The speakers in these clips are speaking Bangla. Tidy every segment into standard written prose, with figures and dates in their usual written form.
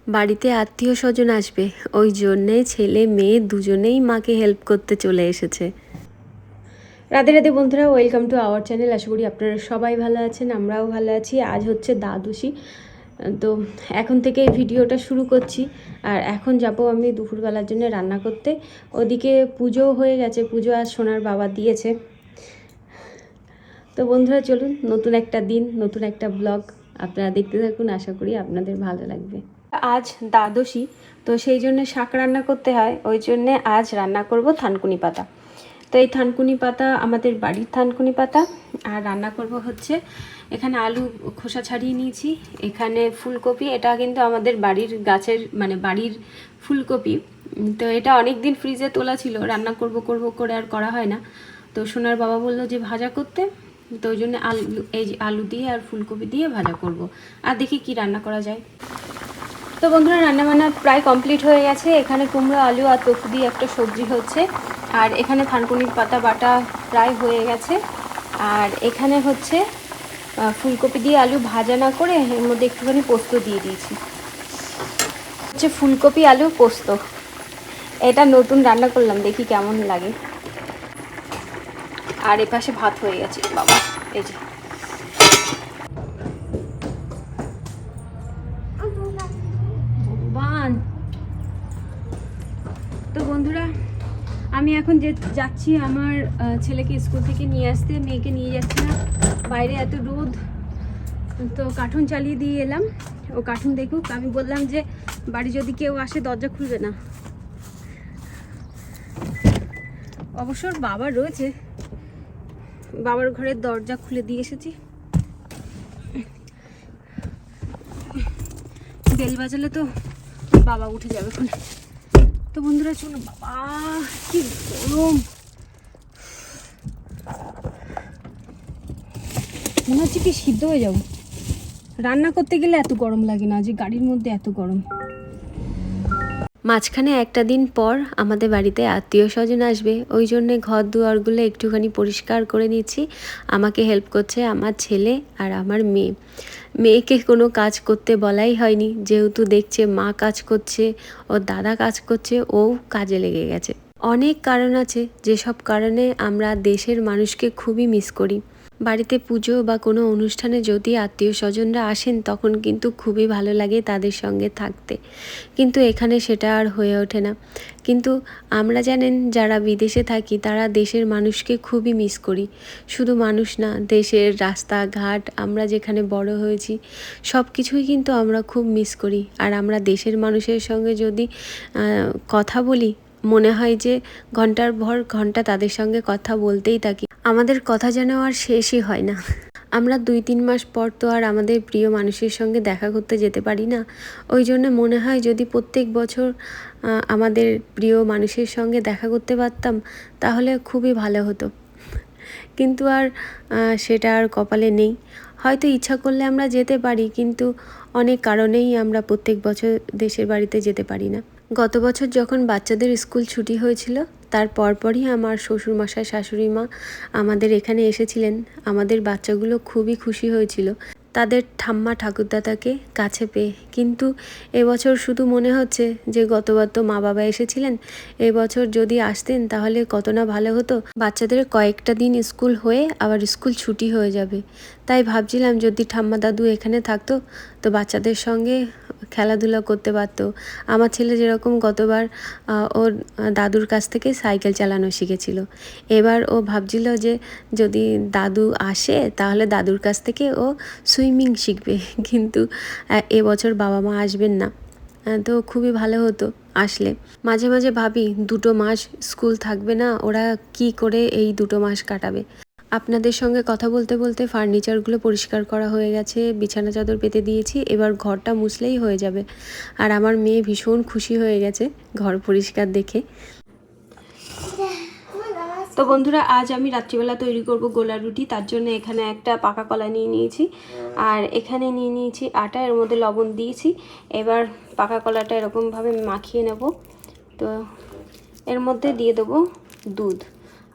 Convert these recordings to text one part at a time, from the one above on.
বাড়িতে আত্মীয় স্বজন আসবে, ওই জন্যে ছেলে মেয়ে দুজনেই মাকে হেল্প করতে চলে এসেছে। রাধে রাধে বন্ধুরা, ওয়েলকাম টু আওয়ার চ্যানেল। আশা করি আপনারা সবাই ভালো আছেন, আমরাও ভালো আছি। আজ হচ্ছে দ্বাদশী, তো এখন থেকে ভিডিওটা শুরু করছি। আর এখন যাব আমি দুপুরবেলার জন্য রান্না করতে। ওদিকে পুজো হয়ে গেছে, পুজো আজ সোনার বাবা দিয়েছে। তো বন্ধুরা চলুন, নতুন একটা দিন, নতুন একটা ব্লগ আপনারা দেখতে থাকুন, আশা করি আপনাদের ভালো লাগবে। আজ দ্বাদশী, তো সেই জন্য শাক রান্না করতে হয়, ওই জন্যে আজ রান্না করব থানকুনি পাতা। তো এই থানকুনি পাতা আমাদের বাড়ির থানকুনি পাতা। আর রান্না করব হচ্ছে, এখানে আলু খোসা ছাড়িয়ে নিয়েছি, এখানে ফুলকপি, এটা কিন্তু আমাদের বাড়ির গাছের মানে বাড়ির ফুলকপি। তো এটা অনেক দিন ফ্রিজে তোলা ছিল, রান্না করব করে আর করা হয় না। তো সোনার বাবা বললো যে ভাজা করতে, তো ওই জন্য এই যে আলু দিয়ে আর ফুলকপি দিয়ে ভাজা করব। আর দেখি কি রান্না করা যায়। তো বন্ধুরা, রান্নাবান্না প্রায় কমপ্লিট হয়ে গেছে। এখানে কুমড়ো, আলু আর টফু দিয়ে একটা সবজি হচ্ছে। আর এখানে থানকুনির পাতা বাটা প্রায় হয়ে গেছে। আর এখানে হচ্ছে ফুলকপি দিয়ে আলু ভাজা না করে এর মধ্যে একটুখানি পোস্ত দিয়ে দিয়েছি। হচ্ছে ফুলকপি আলু পোস্ত, এটা নতুন রান্না করলাম, দেখি কেমন লাগে। আর এপাশে ভাত হয়ে গেছে বাবা, এই যে। তো বন্ধুরা, আমি এখন যাচ্ছি আমার ছেলেকে স্কুল থেকে নিয়ে আসতে। মেয়েকে নিয়ে যাচ্ছি না, বাইরে এত রোদ। তো কার্টুন চালিয়ে দিয়ে এলাম, ও কার্টুন দেখুক। আমি বললাম যে বাড়ি যদি কেউ আসে দরজা খুলবে না। অবশ্য বাবা রয়েছে, বাবার ঘরের দরজা খুলে দিয়ে এসেছি। বেল বাজালে তো বাবা উঠে যাবে ওখানে। তো বন্ধুরা চলো, বাবা কি গরম, মনে হচ্ছে কি সিদ্ধ হয়ে যাবো। রান্না করতে গেলে এত গরম লাগে না, যে গাড়ির মধ্যে এত গরম। মাঝখানে একটা দিন পর আমাদের বাড়িতে আত্মীয় স্বজন আসবে, ওই জন্যে ঘর দুয়ারগুলো একটুখানি পরিষ্কার করে নিচ্ছি। আমাকে হেল্প করছে আমার ছেলে আর আমার মেয়ে। মেয়েকে কোনো কাজ করতে বলাই হয়নি, যেহেতু দেখছে মা কাজ করছে, ওর দাদা কাজ করছে, ও কাজে লেগে গেছে। অনেক কারণ আছে, যেসব কারণে আমরা দেশের মানুষকে খুবই মিস করি। বাড়িতে পুজো বা কোনো অনুষ্ঠানে যদি আত্মীয় স্বজনরা আসেন, তখন কিন্তু খুবই ভালো লাগে তাদের সঙ্গে থাকতে, কিন্তু এখানে সেটা আর হয়ে ওঠে না। কিন্তু আমরা জানেন, যারা বিদেশে থাকি তারা দেশের মানুষকে খুবই মিস করি। শুধু মানুষ না, দেশের রাস্তাঘাট, আমরা যেখানে বড় হয়েছি সব কিছুই কিন্তু আমরা খুব মিস করি। আর আমরা দেশের মানুষের সঙ্গে যদি কথা বলি, মনে হয় যে ঘন্টার পর ঘন্টা তাদের সঙ্গে কথা বলতেই থাকি, আমাদের কথা যেন আর শেষই হয় না। আমরা 2-3 মাস পর তো আর আমাদের প্রিয় মানুষের সঙ্গে দেখা করতে যেতে পারি না। ওই জন্য মনে হয় যদি প্রত্যেক বছর আমাদের প্রিয় মানুষের সঙ্গে দেখা করতে পারতাম, তাহলে খুবই ভালো হতো। কিন্তু আর সেটা আর কপালে নেই। হয়তো ইচ্ছা করলে আমরা যেতে পারি, কিন্তু অনেক কারণেই আমরা প্রত্যেক বছর দেশের বাড়িতে যেতে পারি না। গত বছর যখন বাচ্চাদের স্কুল ছুটি হয়েছিল, তার পরপরই আমার শ্বশুরমশাই শাশুড়ি মা আমাদের এখানে এসেছিলেন। আমাদের বাচ্চাগুলো খুবই খুশি হয়েছিল তাদের ঠাম্মা ঠাকুরদাদাকে কাছে পেয়ে। কিন্তু এবছর শুধু মনে হচ্ছে যে গতবার তো মা বাবা এসেছিলেন, এবছর যদি আসতেন তাহলে কত না ভালো হতো। বাচ্চাদের কয়েকটা দিন স্কুল হয়ে আবার স্কুল ছুটি হয়ে যাবে, তাই ভাবছিলাম যদি ঠাম্মা দাদু এখানে থাকতো তো বাচ্চাদের সঙ্গে খেলাধুলা করতে পারতো। আমার ছেলে যেরকম গতবার ওর দাদুর কাছ থেকে সাইকেল চালানো শিখেছিল, এবার ও ভাবছিল যে যদি দাদু আসে তাহলে দাদুর কাছ থেকে ও সুইমিং শিখবে। কিন্তু এবছর বাবা মা আসবেন না, তো খুবই ভালো হতো আসলে। মাঝে মাঝে ভাবি 2 মাস স্কুল থাকবে না, ওরা কি করে এই 2 মাস কাটাবে। আপনাদের সঙ্গে কথা বলতে বলতে ফার্নিচারগুলো পরিষ্কার করা হয়ে গেছে, বিছানা চাদর পেতে দিয়েছি, এবার ঘরটা মুছলেই হয়ে যাবে। আর আমার মেয়ে ভীষণ খুশি হয়ে গেছে ঘর পরিষ্কার দেখে। তো বন্ধুরা, আজ আমি রাত্রিবেলা তৈরি করব গোলা রুটি। তার জন্য এখানে একটা পাকা কলা নিয়ে নিয়েছি, আর এখানে নিয়ে নিয়েছি আটা, এর মধ্যে লবণ দিয়েছি। এবার পাকা কলাটা এরকমভাবে মাখিয়ে নেব। তো এর মধ্যে দিয়ে দেবো দুধ,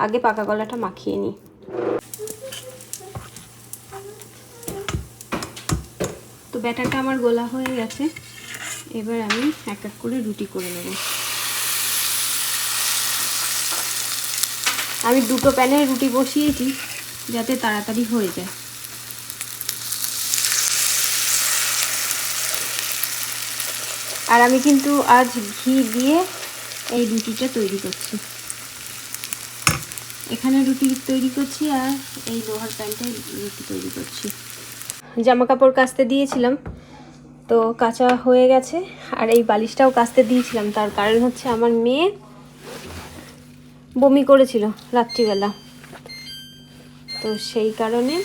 আগে পাকা কলাটা মাখিয়ে নিই। তো ব্যাটারটা আমার গোলা হয়ে গেছে, এবার আমি এক এক করে রুটি করে নেব। আমি দুটো প্যানে রুটি বসিয়েছি যাতে তাড়াতাড়ি হয়ে যায়। আর আমি কিন্তু আজ ঘি দিয়ে এই রুটিটা তৈরি করছি। এখানে রুটি তৈরি করছি আর এই লোহার প্যানটায় রুটি তৈরি করছি। জামা কাপড় কাচতে দিয়েছিলাম, তো কাচা হয়ে গেছে। আর এই বালিশটাও কাচতে দিয়েছিলাম, তার কারণ হচ্ছে আমার মেয়ে বমি করেছিল রাত্রিবেলা, তো সেই কারণে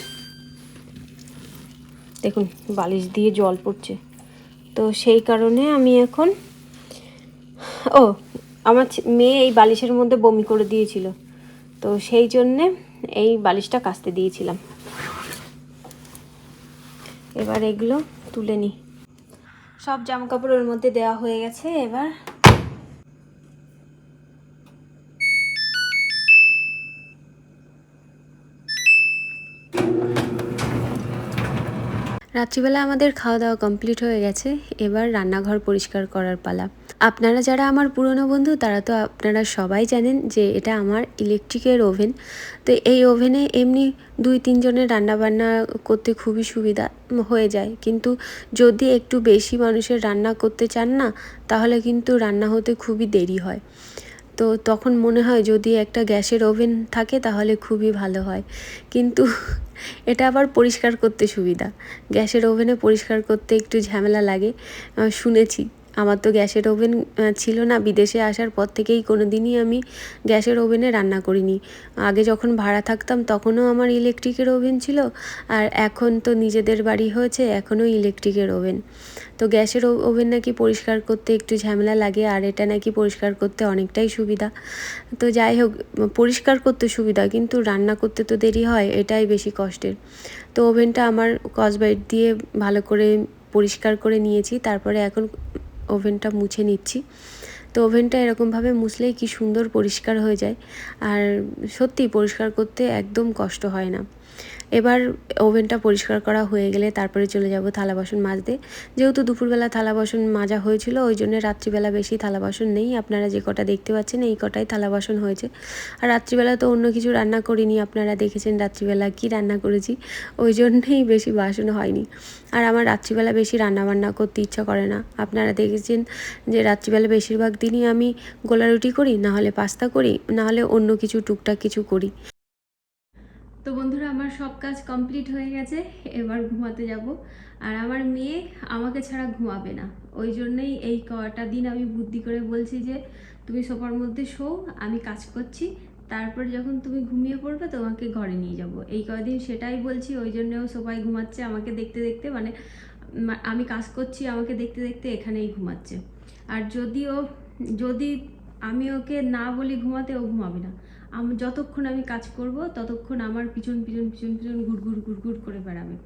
দেখুন বালিশ দিয়ে জল পড়ছে। তো সেই কারণে আমি এখন আমার মেয়ে এই বালিশের মধ্যে বমি করে দিয়েছিল, তো সেই জন্যে এই বালিশটা কাচতে দিয়েছিলাম। এবার এগুলো তুলে নিই। সব জামা কাপড় ওর মধ্যে দেওয়া হয়ে গেছে। এবার রাত্রিবেলা আমাদের খাওয়া দাওয়া কমপ্লিট হয়ে গেছে। এবার রান্নাঘর পরিষ্কার করার পালা। আপনারা যারা আমার পুরনো বন্ধু তারা তো আপনারা সবাই জানেন যে এটা আমার ইলেকট্রিকের ওভেন। তো এই ওভেনে এমনি 2-3 জনের রান্নাবান্না করতে খুবই সুবিধা হয়ে যায়, কিন্তু যদি একটু বেশি মানুষের রান্না করতে চান না, তাহলে কিন্তু রান্না হতে খুবই দেরি হয়। তো তখন মনে হয় যদি একটা গ্যাসের ওভেন থাকে তাহলে খুবই ভালো হয়, কিন্তু এটা আবার পরিষ্কার করতে সুবিধা। গ্যাসের ওভেনে পরিষ্কার করতে একটু ঝামেলা লাগে শুনেছি। আমার তো গ্যাসের ওভেন ছিল না, বিদেশে আসার পর থেকেই কোনো দিনই আমি গ্যাসের ওভেনে রান্না করিনি। আগে যখন ভাড়া থাকতাম তখনও আমার ইলেকট্রিকের ওভেন ছিল, আর এখন তো নিজেদের বাড়ি হয়েছে এখনও ইলেকট্রিকের ওভেন। তো গ্যাসের ওভেন নাকি পরিষ্কার করতে একটু ঝামেলা লাগে, আর এটা নাকি পরিষ্কার করতে অনেকটাই সুবিধা। তো যাই হোক, পরিষ্কার করতে সুবিধা কিন্তু রান্না করতে তো দেরি হয়, এটাই বেশি কষ্টের। তো ওভেনটা আমার স্কচব্রাইট দিয়ে ভালো করে পরিষ্কার করে নিয়েছি, তারপরে এখন ওভেনটা মুছে নিচ্ছি। তো ওভেনটা এরকমভাবে মুছলেই কি সুন্দর পরিষ্কার হয়ে যায়, আর সত্যি পরিষ্কার করতে একদম কষ্ট হয় না। এবার ওভেনটা পরিষ্কার করা হয়ে গেলে তারপরে চলে যাব থালা বাসন মাজতে। যেহেতু দুপুরবেলা থালা বাসন মাজা হয়েছিল, ওই জন্য রাত্রিবেলা বেশি থালা বাসন নেই। আপনারা যে কটা দেখতে পাচ্ছেন এই কটাই থালা বাসন হয়েছে। আর রাত্রিবেলা তো অন্য কিছু রান্না করিনি, আপনারা দেখেছেন রাত্রিবেলা কি রান্না করেছি, ওই জন্যেই বেশি বাসন হয়নি। আর আমার রাত্রিবেলা বেশি রান্নাবান্না করতে ইচ্ছা করে না। আপনারা দেখেছেন যে রাত্রিবেলা বেশিরভাগ দিনই আমি গোলা রুটি করি, নাহলে পাস্তা করি, নাহলে অন্য কিছু টুকটাক কিছু করি। তো বন্ধুরা, আমার সব কাজ কমপ্লিট হয়ে গেছে, এবার ঘুমাতে যাব। আর আমার মেয়ে আমাকে ছাড়া ঘুমাবে না, ওই জন্যই এই কটা দিন আমি বুদ্ধি করে বলছি যে তুমি সোফার মধ্যে শো, আমি কাজ করছি, তারপর যখন তুমি ঘুমিয়ে পড়বে তোমাকে ঘরে নিয়ে যাব। এই কদিন সেটাই বলছি, ওই জন্যও সবাই ঘুমাচ্ছে আমাকে দেখতে দেখতে, মানে আমি কাজ করছি আমাকে দেখতে দেখতে এখানেই ঘুমাচ্ছে। আর যদি আমি ওকে না বলি ঘুমাতে, ও ঘুমাবে না। যতক্ষণ আমি কাজ করব ততক্ষণ আমার পিছন পিছন পিছন পিছন ঘুরঘুর ঘুরঘুর করে বেড়াবে।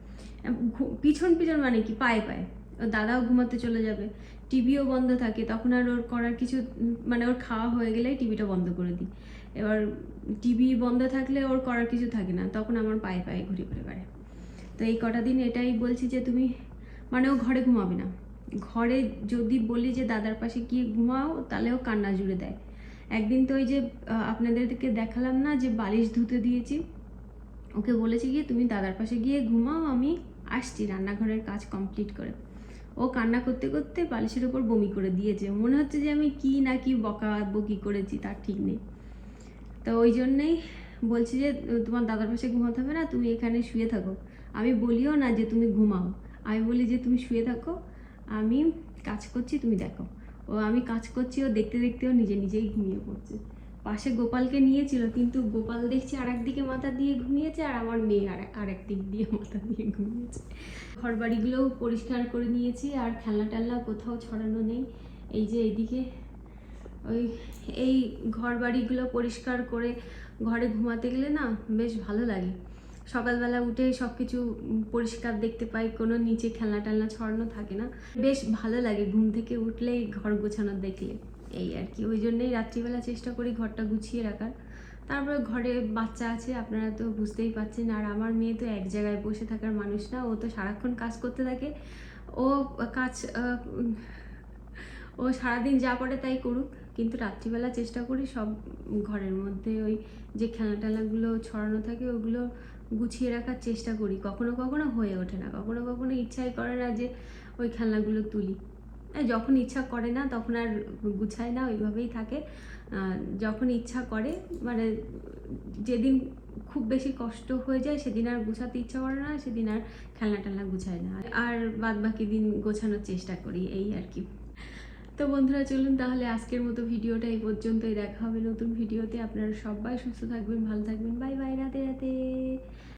পিছন পিছন মানে কি, পায়ে পায়ে। ওর দাদাও ঘুমাতে চলে যাবে, টিভিও বন্ধ থাকে, তখন আর ওর করার কিছু, মানে ওর খাওয়া হয়ে গেলেই টিভিটা বন্ধ করে দিই। এবার টিভি বন্ধ থাকলে ওর করার কিছু থাকে না, তখন আমার পায়ে পায়ে ঘুরে ঘুরে বেড়ায়। তো এই কটা দিন এটাই বলছি যে তুমি, মানে ও ঘরে ঘুমাবে না। ঘরে যদি বলি যে দাদার পাশে গিয়ে ঘুমাও, তাহলে ও কান্না জুড়ে দেয়। একদিন তো ওই যে আপনাদেরকে দেখালাম না যে বালিশ ধুতে দিয়েছি, ওকে বলেছি গিয়ে তুমি দাদার পাশে গিয়ে ঘুমাও, আমি আসছি রান্নাঘরের কাজ কমপ্লিট করে। ও কান্না করতে করতে বালিশের ওপর বমি করে দিয়েছে। মনে হচ্ছে যে আমি কি না কি বকি করেছি, তার ঠিক নেই। তো ওই জন্যেই বলছি যে তোমার দাদার পাশে ঘুমাতে হবে না, তুমি এখানে শুয়ে থাকো। আমি বলিও না যে তুমি ঘুমাও, আমি বলি যে তুমি শুয়ে থাকো, আমি কাজ করছি, তুমি দেখো। ও আমি কাজ করছি, ও দেখতে দেখতেও নিজে নিজেই ঘুমিয়ে পড়ছে। পাশে গোপালকে নিয়েছিল, কিন্তু গোপাল দেখছি আর একদিকে মাথা দিয়ে ঘুমিয়েছে, আর আমার মেয়ে আর এক দিক দিয়ে মাথা দিয়ে ঘুমিয়েছে। ঘর বাড়িগুলোও পরিষ্কার করে নিয়েছি, আর খেলনা টেলনা কোথাও ছড়ানো নেই। এই যে এইদিকে এই ঘর বাড়িগুলো পরিষ্কার করে ঘরে ঘুমাতে গেলে না বেশ ভালো লাগে। সকালবেলা উঠে সব কিছু পরিষ্কার দেখতে পাই, কোনো নিচে খেলনা টেলনা ছড়ানো থাকে না, বেশ ভালো লাগে ঘুম থেকে উঠলেই ঘর গোছানো দেখলে। এই আর কি, ওই জন্যই রাত্রিবেলা চেষ্টা করি ঘরটা গুছিয়ে রাখার। তারপরে ঘরে বাচ্চা আছে, আপনারা তো বুঝতেই পারছেন। আর আমার মেয়ে তো এক জায়গায় বসে থাকার মানুষ না, ও তো সারাক্ষণ কাজ করতে থাকে। ও কাজ ও সারাদিন যা পারে তাই করুক, কিন্তু রাত্রিবেলা চেষ্টা করি সব ঘরের মধ্যে ওই যে খেলনা টেলনাগুলো ছড়ানো থাকে ওগুলো গুছিয়ে রাখার চেষ্টা করি। কখনো কখনো হয়ে ওঠে না, কখনো কখনো ইচ্ছাই করে না যে ওই খেলনাগুলো তুলি। যখন ইচ্ছা করে না তখন আর গুছাই না, ওইভাবেই থাকে। যখন ইচ্ছা করে, মানে যেদিন খুব বেশি কষ্ট হয়ে যায় সেদিন আর গুছাতে ইচ্ছা করে না, সেদিন আর খেলনা টেলনা গুছাই না, আর বাদ বাকি দিন গোছানোর চেষ্টা করি, এই আর কি। তো বন্ধুরা চলুন তাহলে আজকের মতো ভিডিওটা এই পর্যন্তই। দেখা হবে নতুন ভিডিওতে। আপনারা সবাই সুস্থ থাকবেন, ভালো থাকবেন। বাই বাই, রাতে রাতে।